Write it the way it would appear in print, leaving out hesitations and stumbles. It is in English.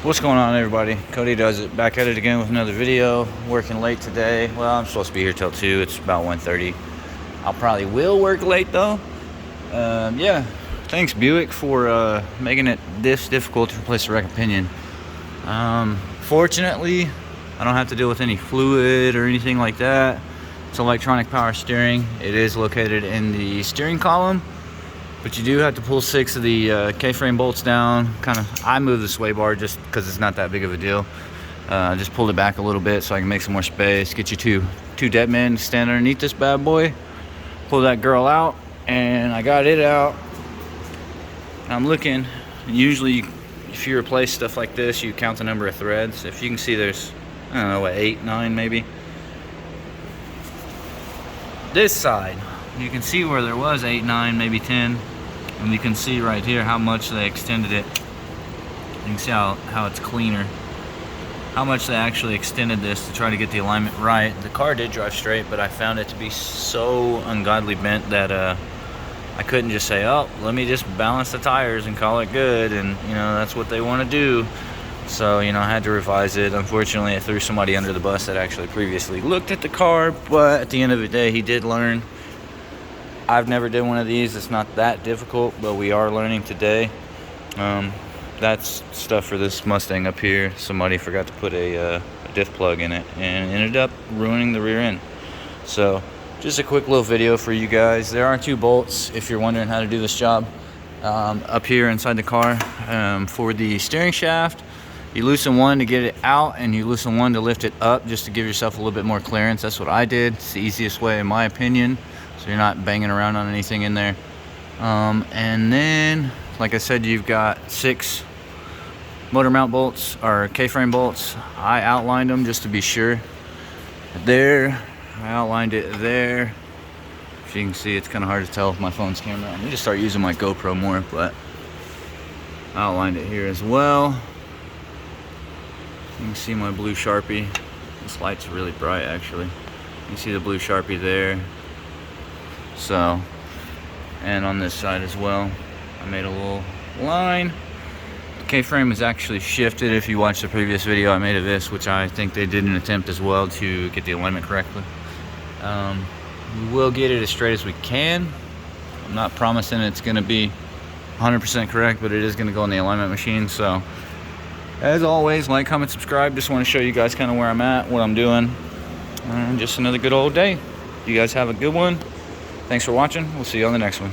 What's going on, everybody? Cody does it, back at it again with another video. Working late today. Well, I'm supposed to be here till 2. It's about 1:30. I'll probably will work late though. Yeah, thanks Buick for making it this difficult to replace the wreck pinion. Fortunately, I don't have to deal with any fluid or anything like that. It's electronic power steering. It is located in the steering column, but you do have to pull 6 of the K-frame bolts down. I moved the sway bar just because it's not that big of a deal. Just pulled it back a little bit so I can make some more space. Get you two dead men to stand underneath this bad boy. Pull that girl out, and I got it out. I'm looking. Usually, if you replace stuff like this, you count the number of threads. If you can see, there's, I don't know, what, 8, 9 maybe. This side, you can see where there was 8, 9, maybe 10, and you can see right here how much they extended it. You can see how it's cleaner, how much they actually extended this to try to get the alignment right. The car did drive straight, but I found it to be so ungodly bent that I couldn't just say, oh, let me just balance the tires and call it good, and that's what they want to do. So I had to revise it. Unfortunately, I threw somebody under the bus that actually previously looked at the car, but at the end of the day, he did learn. I've never did one of these. It's not that difficult, but we are learning today. That's stuff for this Mustang up here. Somebody forgot to put a diff plug in it and ended up ruining the rear end. So just a quick little video for you guys. There are 2 bolts if you're wondering how to do this job up here inside the car. For the steering shaft, you loosen one to get it out, and you loosen one to lift it up, just to give yourself a little bit more clearance. That's what I did. It's the easiest way in my opinion, so you're not banging around on anything in there. And then, like I said, you've got 6 motor mount bolts, or K-frame bolts. I outlined them just to be sure. There, I outlined it there. If you can see, it's kind of hard to tell with my phone's camera. I need to start using my GoPro more, but I outlined it here as well. You can see my blue Sharpie. This light's really bright, actually. You can see the blue Sharpie there. So, and on this side as well, I made a little line. The K-frame is actually shifted. If you watched the previous video I made of this, which I think they did an attempt as well to get the alignment correctly. We will get it as straight as we can. I'm not promising it's going to be 100% correct, but it is going to go in the alignment machine. So, as always, like, comment, subscribe. Just want to show you guys kind of where I'm at, what I'm doing. Just another good old day. You guys have a good one. Thanks for watching. We'll see you on the next one.